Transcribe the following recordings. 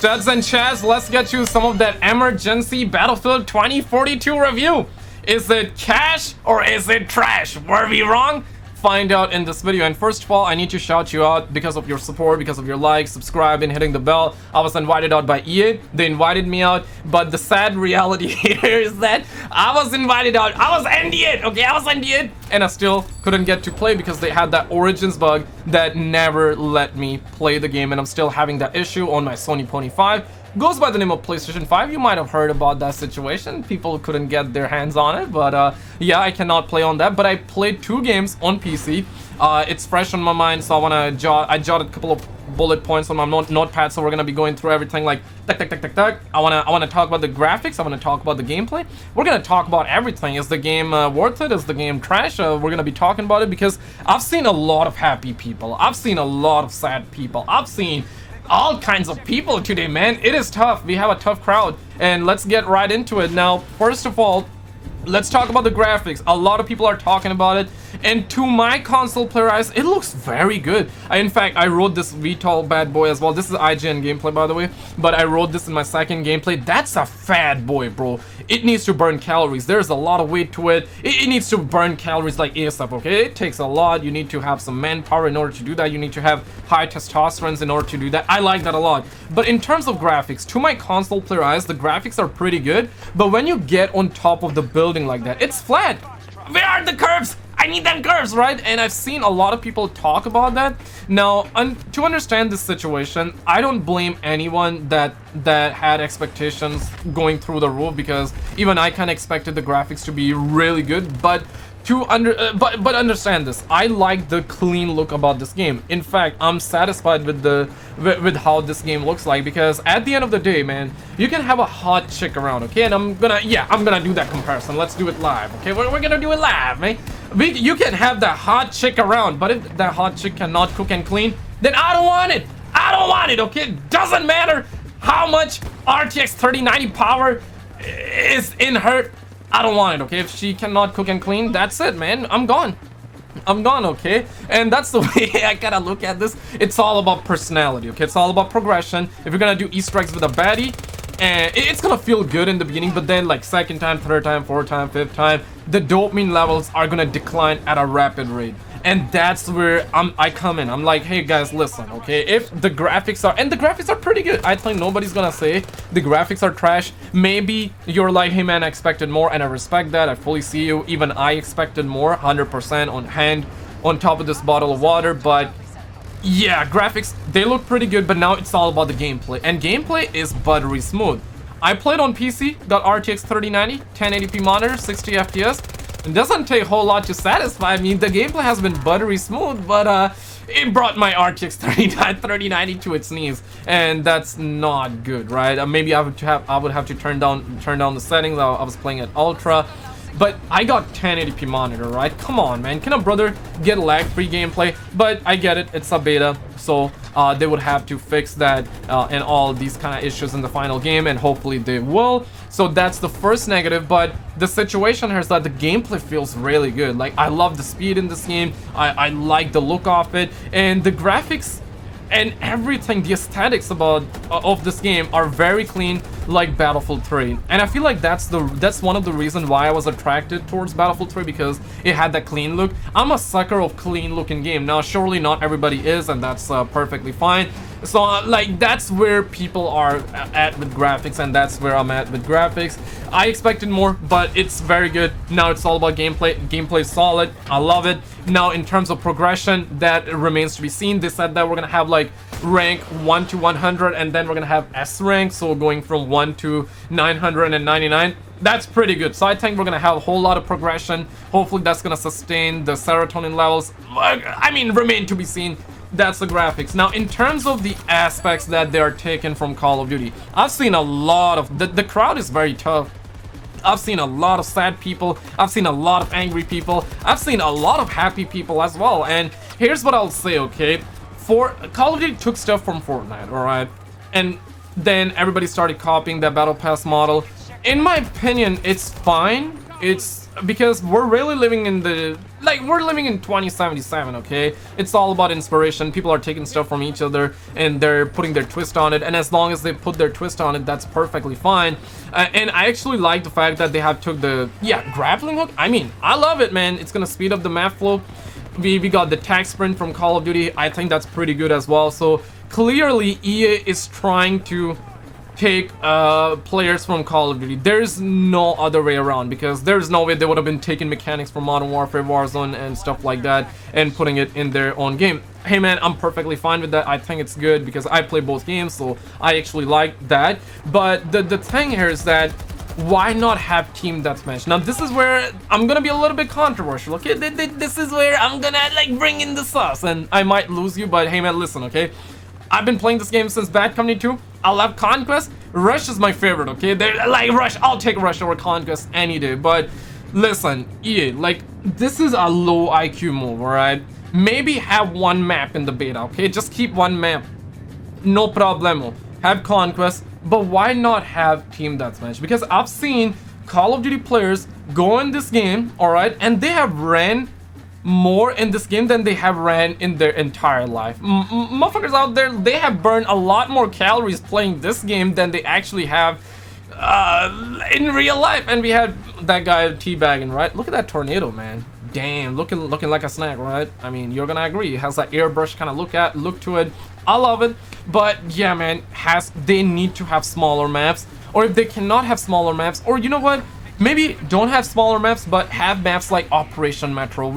Studs and Chaz, let's get you some of that emergency Battlefield 2042 review. Is it cash or is it trash? Were we wrong? Find out in this video. And first of all, I need to shout you out because of your support, because of your likes, subscribe, and hitting the bell. I was invited out by EA. They invited me out, but the sad reality here is that I was invited out. I was NDA'd, okay? I was NDA'd, and I still couldn't get to play because they had that Origins bug that never let me play the game, and I'm still having that issue on my Sony Pony 5. Goes by the name of PlayStation 5. You might have heard about that situation. People couldn't get their hands on it, but yeah, I cannot play on that. But I played 2 games on PC. It's fresh on my mind, so I jotted a couple of bullet points on my notepad. So we're gonna be going through everything like tuck. I wanna talk about the graphics. I wanna talk about the gameplay. We're gonna talk about everything. Is the game worth it? Is the game trash? We're gonna be talking about it because I've seen a lot of happy people. I've seen a lot of sad people. I've seen all kinds of people today, man. It is tough. We have a tough crowd, and let's get right into it. Now, first of all, let's talk about the graphics. A lot of people are talking about it, and to my console player eyes, it looks very good. In fact, I wrote this VTOL bad boy as well. This is IGN gameplay, by the way, but I wrote this in my second gameplay. That's a fat boy, bro. It needs to burn calories. There's a lot of weight to it. It needs to burn calories like ASAP, okay? It takes a lot. You need to have some manpower in order to do that. You need to have high testosterone in order to do that. I like that a lot. But in terms of graphics, to my console player eyes, the graphics are pretty good. But when you get on top of the building like that, it's flat. Where are the curves? I need them curves, right? And I've seen a lot of people talk about that. Now, to understand this situation, I don't blame anyone that had expectations going through the roof, because even I kind of expected the graphics to be really good. But but understand this, I like the clean look about this game. In fact, I'm satisfied with how this game looks like, because at the end of the day, man, you can have a hot chick around, okay? And I'm gonna do that comparison. Let's do it live, okay? We're gonna do it live, man. You can have that hot chick around, but if that hot chick cannot cook and clean, then I don't want it. I don't want it, okay? It doesn't matter how much RTX 3090 power is in her. I don't want it, okay? If she cannot cook and clean, that's it, man. I'm gone, okay? And that's the way I gotta look at this. It's all about personality, okay? It's all about progression. If you're gonna do Easter eggs with a baddie, and it's gonna feel good in the beginning, but then like second time, third time, fourth time, fifth time, the dopamine levels are gonna decline at a rapid rate. And that's where I come in. I'm like, hey guys, listen, okay? If the graphics are, and the graphics are pretty good. I think nobody's gonna say the graphics are trash. Maybe you're like, hey man, I expected more, and I respect that. I fully see you. Even I expected more, 100% on hand, on top of this bottle of water. But yeah, graphics, they look pretty good, but now it's all about the gameplay. And gameplay is buttery smooth. I played on PC, got RTX 3090, 1080p monitor, 60 FPS. It doesn't take a whole lot to satisfy me. The gameplay has been buttery smooth, but it brought my RTX 3090 to its knees, and that's not good, right? Maybe I would have to turn down the settings. I was playing at ultra, but I got 1080p monitor, right? Come on, man. Can a brother get lag-free gameplay? But I get it. It's a beta, so they would have to fix that and all these kind of issues in the final game, and hopefully they will. So that's the first negative. But the situation here is that the gameplay feels really good. Like, I love the speed in this game. I like the look of it, and the graphics and everything, the aesthetics of this game are very clean, like Battlefield 3. And I feel like that's one of the reasons why I was attracted towards Battlefield 3, because it had that clean look. I'm a sucker of clean looking game. Now, surely not everybody is, and that's perfectly fine. So like, that's where people are at with graphics, and that's where I'm at with graphics. I expected more, but it's very good. Now it's all about gameplay. Gameplay is solid. I love it. Now, in terms of progression, that remains to be seen. They said that we're gonna have like rank 1 to 100, and then we're gonna have S rank, so going from 1 to 999. That's pretty good. So I think we're gonna have a whole lot of progression. Hopefully that's gonna sustain the serotonin levels. I mean, remain to be seen. That's the graphics. Now, in terms of the aspects that they are taken from Call of Duty, I've seen a lot of the crowd is very tough. I've seen a lot of sad people. I've seen a lot of angry people. I've seen a lot of happy people as well. And here's what I'll say, okay? Call of Duty took stuff from Fortnite, alright? And then everybody started copying that Battle Pass model. In my opinion, it's fine. It's because we're really living in the, like, we're living in 2077, okay? It's all about inspiration. People are taking stuff from each other and they're putting their twist on it, and as long as they put their twist on it, that's perfectly fine. And I actually like the fact that they have took the, grappling hook. I mean, I love it, man. It's gonna speed up the map flow. We got the tag sprint from Call of Duty. I think that's pretty good as well. So clearly EA is trying to take players from Call of Duty. There's no other way around, because there's no way they would have been taking mechanics from Modern Warfare, Warzone, and stuff like that and putting it in their own game. Hey man, I'm perfectly fine with that. I think it's good because I play both games, so I actually like that. But the thing here is that why not have team deathmatch? Now this is where I'm gonna be a little bit controversial, okay? This is where I'm gonna like bring in the sauce, and I might lose you, but hey man, listen, okay? I've been playing this game since Bad Company 2. I love Conquest. Rush is my favorite, okay? They're like Rush. I'll take Rush over Conquest any day. But listen, EA, like, this is a low IQ move, alright? Maybe have one map in the beta, okay? Just keep one map. No problemo. Have Conquest, but why not have Team Deathmatch? Because I've seen Call of Duty players go in this game, alright? And they have ran more in this game than they have ran in their entire life. Motherfuckers out there, they have burned a lot more calories playing this game than they actually have in real life. And we had that guy teabagging, right? Look at that tornado, man. Damn, looking like a snack, right? I mean, you're gonna agree. It has that airbrush kind of look to it. I love it. But yeah, man, they need to have smaller maps. Or if they cannot have smaller maps, or you know what? Maybe don't have smaller maps, but have maps like Operation Metro,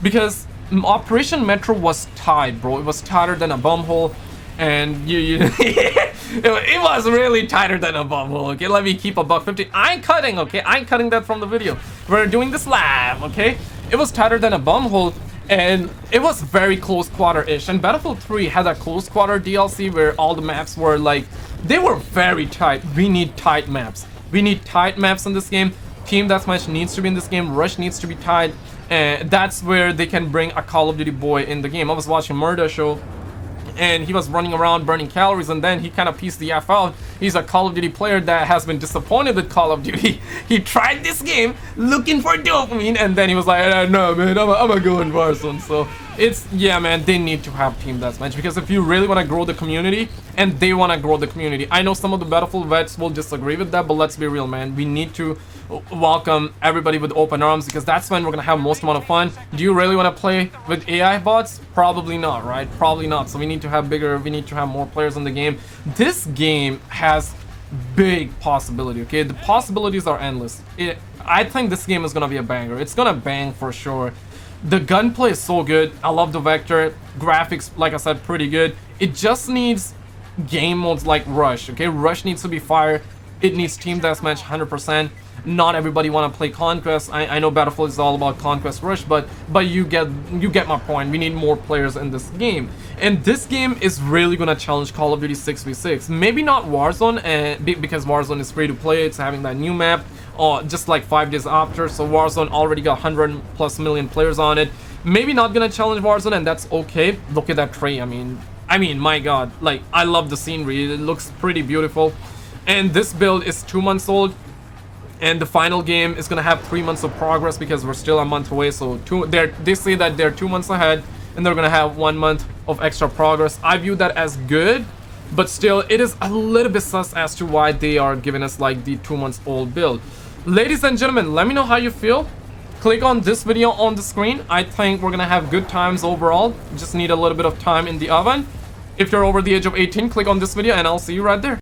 because Operation Metro was tight, bro. It was tighter than a bumhole, and it was really tighter than a bumhole. Okay, let me keep a $1.50. I ain't cutting, okay? I ain't cutting that from the video. We're doing this live, okay? It was tighter than a bumhole, and it was very close quarter-ish. And Battlefield 3 had a close quarter DLC where all the maps were like, they were very tight. We need tight maps. We need tight maps in this game. Team Deathmatch needs to be in this game. Rush needs to be tight. And that's where they can bring a Call of Duty boy in the game. I was watching Murda show, and he was running around burning calories, and then he kind of pieced the F out. He's a Call of Duty player that has been disappointed with Call of Duty. He tried this game looking for dopamine, and then he was like, no man, I'm gonna go in Warzone. So it's, yeah man, they need to have Team Deathmatch, because if you really want to grow the community, and they want to grow the community, I know some of the Battlefield vets will disagree with that, but let's be real, man. We need to welcome everybody with open arms, because that's when we're gonna have most amount of fun. Do you really want to play with AI bots? Probably not, right? Probably not. So we need to have more players in the game. This game has big possibility, okay? The possibilities are endless. I think this game is gonna be a banger. It's gonna bang for sure. The gunplay is so good. I love the vector graphics, like I said, pretty good. It just needs game modes like Rush, okay? Rush needs to be fire. It needs Team Deathmatch 100%. Not everybody want to play Conquest. I know Battlefield is all about Conquest Rush, but you get my point. We need more players in this game, and this game is really gonna challenge Call of Duty 6v6. Maybe not Warzone, because Warzone is free to play. It's having that new map, just like 5 days after. So Warzone already got 100+ million players on it. Maybe not gonna challenge Warzone, and that's okay. Look at that tree. I mean, my God, like, I love the scenery. It looks pretty beautiful, and this build is 2 months old. And the final game is gonna have 3 months of progress, because we're still a month away. So they say that they're 2 months ahead, and they're gonna have 1 month of extra progress. I view that as good, but still, it is a little bit sus as to why they are giving us like the 2 months old build. Ladies and gentlemen, let me know how you feel. Click on this video on the screen. I think we're gonna have good times overall. Just need a little bit of time in the oven. If you're over the age of 18, click on this video, and I'll see you right there.